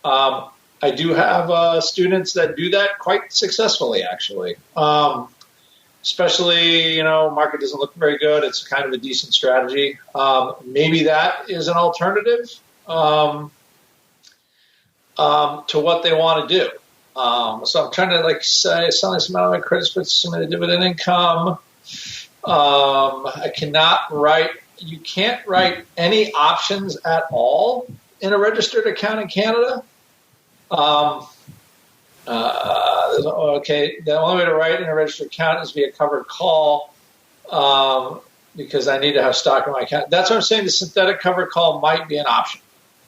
S4: I do have students that do that quite successfully, actually. Especially, market doesn't look very good. It's kind of a decent strategy. Maybe that is an alternative. to what they want to do. So I'm trying to say selling some amount of my credit spreads, submitted dividend income. I cannot write. You can't write any options at all in a registered account in Canada. Okay, the only way to write in a registered account is via covered call, because I need to have stock in my account. That's what I'm saying. The synthetic covered call might be an option.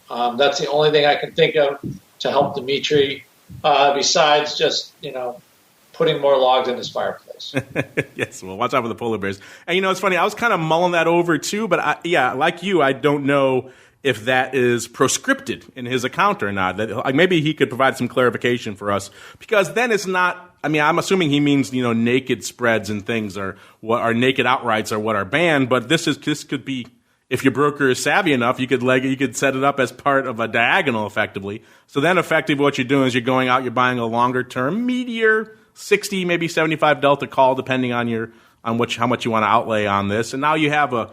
S4: That's the only thing I can think of to help Dimitri, besides just putting more logs in his fireplace.
S2: Yes, well, watch out for the polar bears. And it's funny. I was kind of mulling that over too, but like you, I don't know if that is proscripted in his account or not. That maybe he could provide some clarification for us, because then it's not. I mean, I'm assuming he means naked spreads and things are what are naked outrights are what are banned. But this could be, if your broker is savvy enough, you could set it up as part of a diagonal effectively. So then effectively what you're doing is you're going out, you're buying a longer term, meatier 60, maybe 75 delta call, depending on how much you want to outlay on this. And now you have a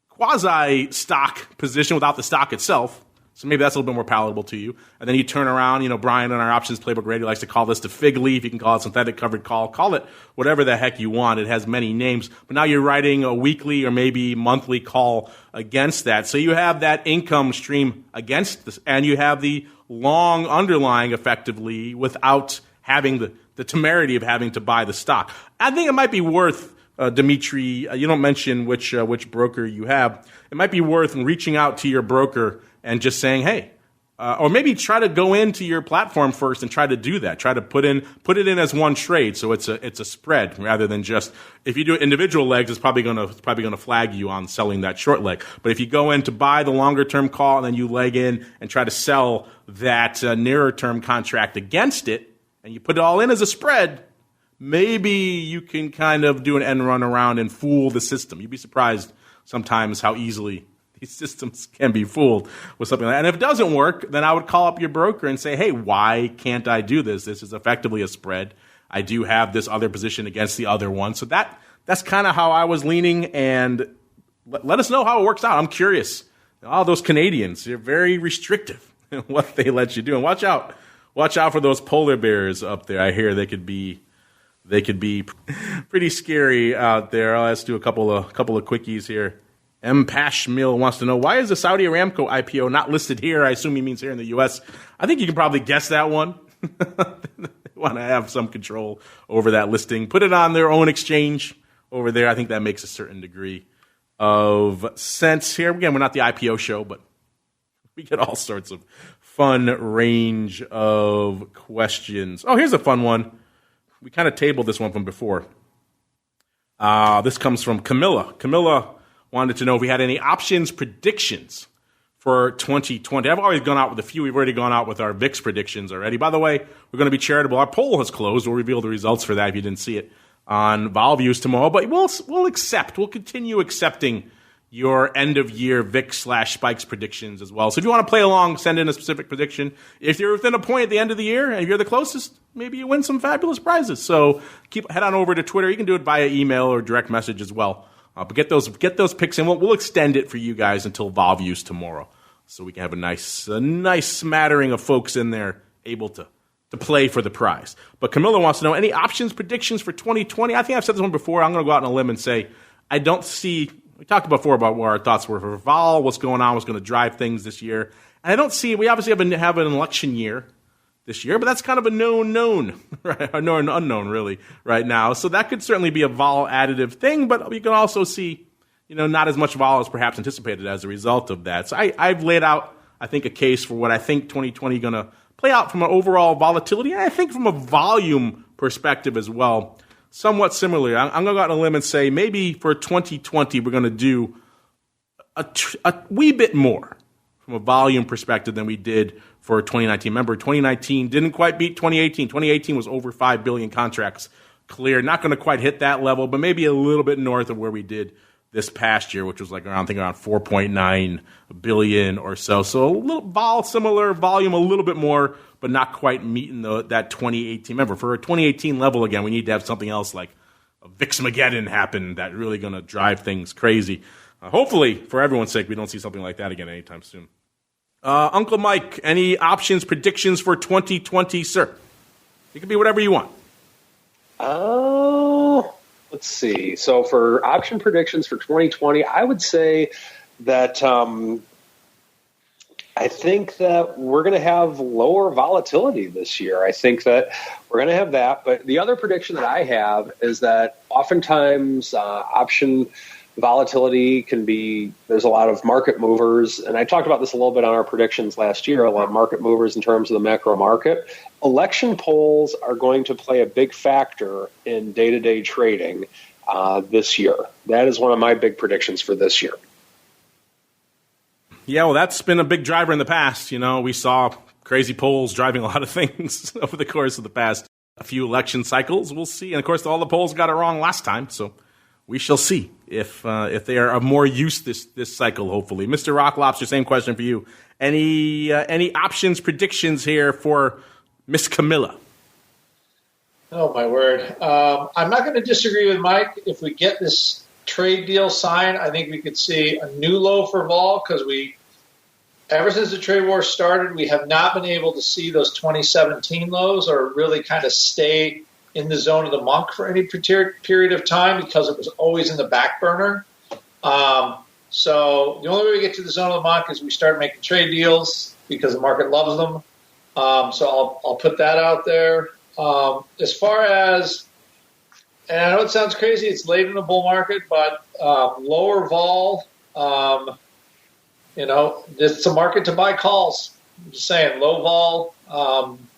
S2: quasi stock position without the stock itself. So maybe that's a little bit more palatable to you. And then you turn around, Brian on our Options Playbook Radio likes to call this the fig leaf. You can call it synthetic covered call. Call it whatever the heck you want. It has many names. But now you're writing a weekly or maybe monthly call against that. So you have that income stream against this, and you have the long underlying effectively without having the temerity of having to buy the stock. I think it might be worth, Dimitri, you don't mention which broker you have. It might be worth reaching out to your broker and just saying, hey, or maybe try to go into your platform first and try to do that. Try to put it in as one trade, so it's a spread rather than just, if you do individual legs, it's probably gonna flag you on selling that short leg. But if you go in to buy the longer term call and then you leg in and try to sell that nearer term contract against it, and you put it all in as a spread, maybe you can kind of do an end run around and fool the system. You'd be surprised sometimes how easily these systems can be fooled with something like that. And if it doesn't work, then I would call up your broker and say, hey, why can't I do this? This is effectively a spread. I do have this other position against the other one. So that's kind of how I was leaning, and let us know how it works out. I'm curious. All those Canadians, they're very restrictive in what they let you do. And watch out for those polar bears up there. I hear they could be pretty scary out there. Let's do a couple of quickies here. M. Pashmil wants to know, why is the Saudi Aramco IPO not listed here? I assume he means here in the U.S. I think you can probably guess that one. They want to have some control over that listing. Put it on their own exchange over there. I think that makes a certain degree of sense here. Again, we're not the IPO show, but we get all sorts of fun range of questions. Oh, here's a fun one. We kind of tabled this one from before. This comes from Camilla. Camilla wanted to know if we had any options predictions for 2020. I've always gone out with a few. We've already gone out with our VIX predictions already. By the way, we're going to be charitable. Our poll has closed. We'll reveal the results for that if you didn't see it on VolViews tomorrow. But we'll continue accepting your end-of-year VIX/Spikes predictions as well. So if you want to play along, send in a specific prediction. If you're within a point at the end of the year and you're the closest, maybe you win some fabulous prizes. So head on over to Twitter. You can do it via email or direct message as well. But get those picks in. We'll extend it for you guys until VolViews tomorrow, so we can have a nice smattering of folks in there able to play for the prize. But Camilla wants to know, any options predictions for 2020? I think I've said this one before. I'm going to go out on a limb and say I don't see. We talked before about what our thoughts were for vol, what's going on, what's going to drive things this year. And I don't see, we obviously have an election year this year, but that's kind of a known, right? Or an unknown, really, right now. So that could certainly be a vol additive thing, but we can also see, not as much vol as perhaps anticipated as a result of that. So I've laid out, I think, a case for what I think 2020 is going to play out from an overall volatility, and I think from a volume perspective as well. Somewhat similarly, I'm going to go out on a limb and say maybe for 2020 we're going to do a wee bit more from a volume perspective than we did for 2019. Remember, 2019 didn't quite beat 2018. 2018 was over 5 billion contracts cleared. Not going to quite hit that level, but maybe a little bit north of where we did this past year, which was around 4.9 billion or so. So a little similar volume, a little bit more, but not quite meeting that 2018. Remember, for a 2018 level, again, we need to have something else like a VIX-mageddon happen that's really going to drive things crazy. Hopefully, for everyone's sake, we don't see something like that again anytime soon. Uncle Mike, any options predictions for 2020, sir? It could be whatever you want.
S3: Let's see. So for option predictions for 2020, I would say that I think that we're going to have lower volatility this year. I think that we're going to have that. But the other prediction that I have is that oftentimes option volatility can be, there's a lot of market movers. And I talked about this a little bit on our predictions last year, a lot of market movers in terms of the macro market. Election polls are going to play a big factor in day-to-day trading this year. That is one of my big predictions for this year.
S2: Yeah, well, that's been a big driver in the past. You know, we saw crazy polls driving a lot of things over the course of the past few election cycles. We'll see. And, of course, all the polls got it wrong last time, so we shall see if they are of more use this cycle, hopefully. Mr. Rock Lobster, same question for you. Any options predictions here for Miss Camilla?
S4: Oh, my word. I'm not going to disagree with Mike. If we get this trade deal signed, I think we could see a new low for vol because ever since the trade war started, we have not been able to see those 2017 lows or really kind of stay in the zone of the monk for any period of time because it was always in the back burner. So the only way we get to the zone of the monk is we start making trade deals because the market loves them. So I'll put that out there. As far as, and I know it sounds crazy, it's late in the bull market, but lower vol, it's a market to buy calls. I'm just saying, low vol,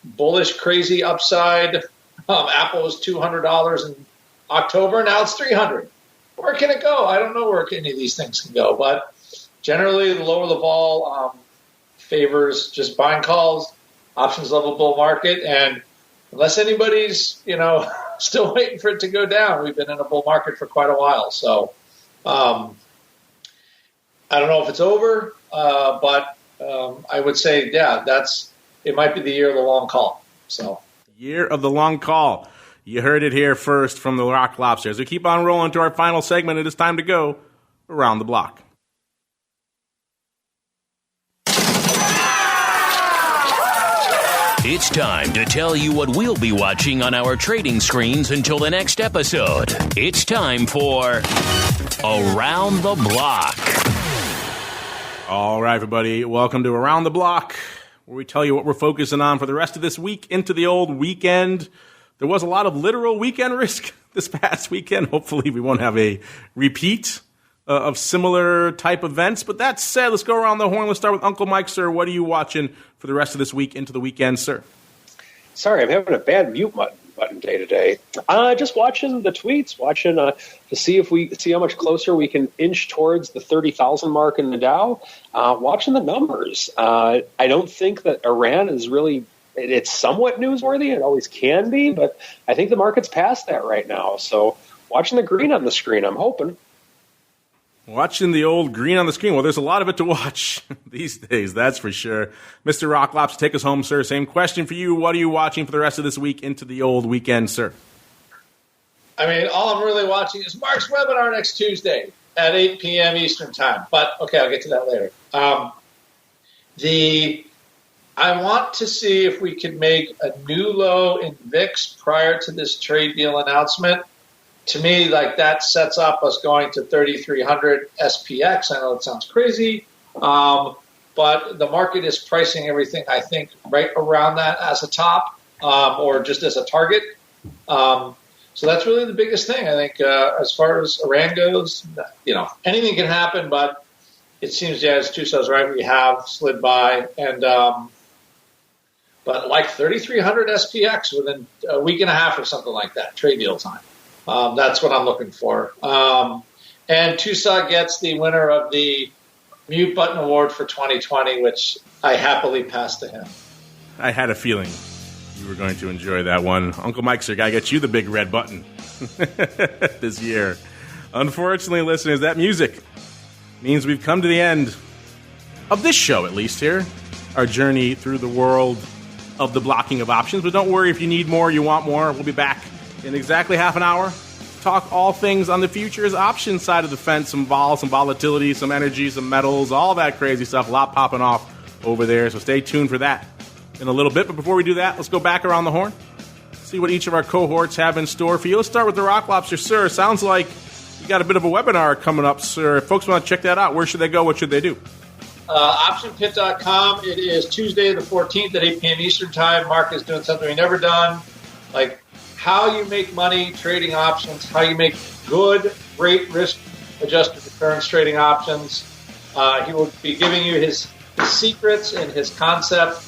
S4: bullish, crazy upside. Apple was $200 in October, now it's $300. Where can it go? I don't know where any of these things can go, but generally the lower the vol favors just buying calls, options level bull market, and unless anybody's, still waiting for it to go down, we've been in a bull market for quite a while. So I don't know if it's over, but I would say, it might be the year of the long call. So
S2: year of the long call. You heard it here first from the Rock Lobster. As we keep on rolling to our final segment, it is time to go around the block.
S1: It's time to tell you what we'll be watching on our trading screens until the next episode. It's time for Around the Block.
S2: All right, everybody. Welcome to Around the Block, where we tell you what we're focusing on for the rest of this week into the old weekend. There was a lot of literal weekend risk this past weekend. Hopefully we won't have a repeat of similar type events. But that said, let's go around the horn. Let's start with Uncle Mike, sir. What are you watching for the rest of this week into the weekend, sir?
S3: Sorry, I'm having a bad mute button day to day. Just watching the tweets, watching to see how much closer we can inch towards the 30,000 mark in the Dow. Watching the numbers. I don't think that Iran is really. It's somewhat newsworthy. It always can be, but I think the market's past that right now. So watching the green on the screen, I'm hoping.
S2: Watching the old green on the screen. Well, there's a lot of it to watch these days, that's for sure. Mr. Rock Lobster, take us home, sir. Same question for you. What are you watching for the rest of this week into the old weekend, sir?
S4: I mean, all I'm really watching is Mark's webinar next Tuesday at 8 p.m. Eastern time. But, okay, I'll get to that later. I want to see if we can make a new low in VIX prior to this trade deal announcement. To me, that sets up us going to 3,300 SPX. I know it sounds crazy, but the market is pricing everything, I think, right around that as a top or just as a target. So that's really the biggest thing. I think as far as Iran goes, anything can happen, but it seems, as TOSAW's right, we have slid by. And but 3,300 SPX within a week and a half or something like that, trade deal time. That's what I'm looking for. And TOSAW gets the winner of the Mute Button Award for 2020, which I happily passed to him.
S2: I had a feeling you were going to enjoy that one. Uncle Mike, sir, I got you the big red button this year. Unfortunately, listeners, that music means we've come to the end of this show, at least here. Our journey through the world of the blocking of options. But don't worry, if you need more, you want more, we'll be back in exactly half an hour. Talk all things on the futures options side of the fence. Some vol, some volatility, some energy, some metals, all that crazy stuff. A lot popping off over there. So stay tuned for that in a little bit. But before we do that, let's go back around the horn, see what each of our cohorts have in store for you. Let's start with the Rock Lobster. Sir, sounds like you got a bit of a webinar coming up, sir. If folks want to check that out, where should they go? What should they do?
S4: OptionPit.com. It is Tuesday the 14th at 8 p.m. Eastern Time. Mark is doing something we've never done, like how you make money trading options, how you make good, great risk-adjusted returns trading options. He will be giving you his secrets and his concept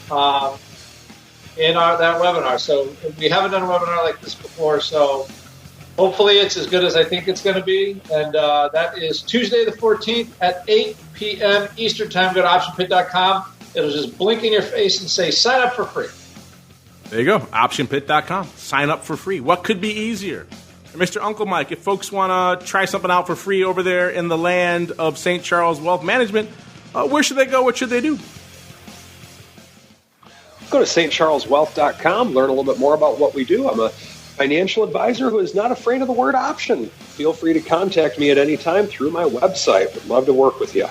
S4: in that webinar. So we haven't done a webinar like this before, so hopefully it's as good as I think it's going to be. And that is Tuesday the 14th at 8 p.m. Eastern Time. Go to OptionPit.com. It'll just blink in your face and say, sign up for free.
S2: There you go, OptionPit.com. Sign up for free. What could be easier? And Mr. Uncle Mike, if folks want to try something out for free over there in the land of St. Charles Wealth Management, where should they go? What should they do?
S3: Go to stcharleswealth.com, learn a little bit more about what we do. I'm a financial advisor who is not afraid of the word option. Feel free to contact me at any time through my website. Would love to work with you.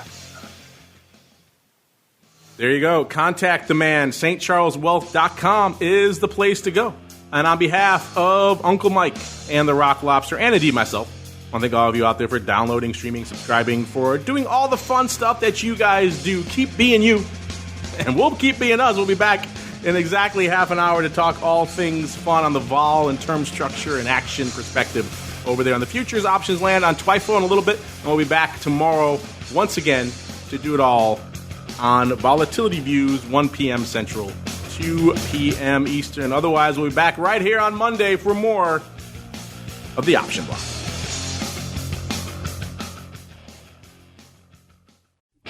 S2: There you go. Contact the man. stcharleswealth.com is the place to go. And on behalf of Uncle Mike and the Rock Lobster, and indeed myself, I want to thank all of you out there for downloading, streaming, subscribing, for doing all the fun stuff that you guys do. Keep being you, and we'll keep being us. We'll be back in exactly half an hour to talk all things fun on the vol and term structure and action perspective over there on the Futures Options Land on TWIFO in a little bit. And we'll be back tomorrow once again to do it all on Volatility Views, 1 p.m. Central, 2 p.m. Eastern. Otherwise, we'll be back right here on Monday for more of the Option Block.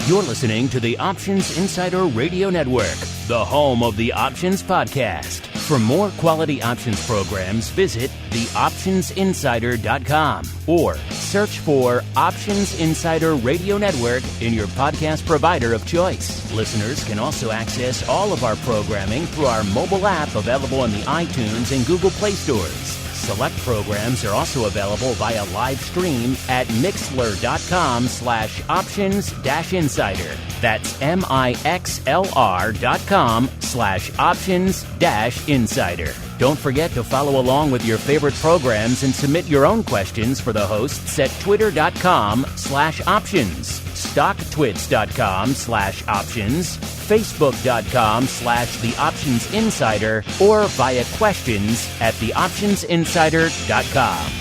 S1: You're listening to the Options Insider Radio Network, the home of the Options Podcast. For more quality options programs, visit theoptionsinsider.com or search for Options Insider Radio Network in your podcast provider of choice. Listeners can also access all of our programming through our mobile app available in the iTunes and Google Play stores. Select programs are also available via live stream at mixlr.com/options-insider. That's mixlr.com/options-insider. Don't forget to follow along with your favorite programs and submit your own questions for the hosts at twitter.com/options, stocktwits.com/options, facebook.com/theoptionsinsider, or via questions@theoptionsinsider.com.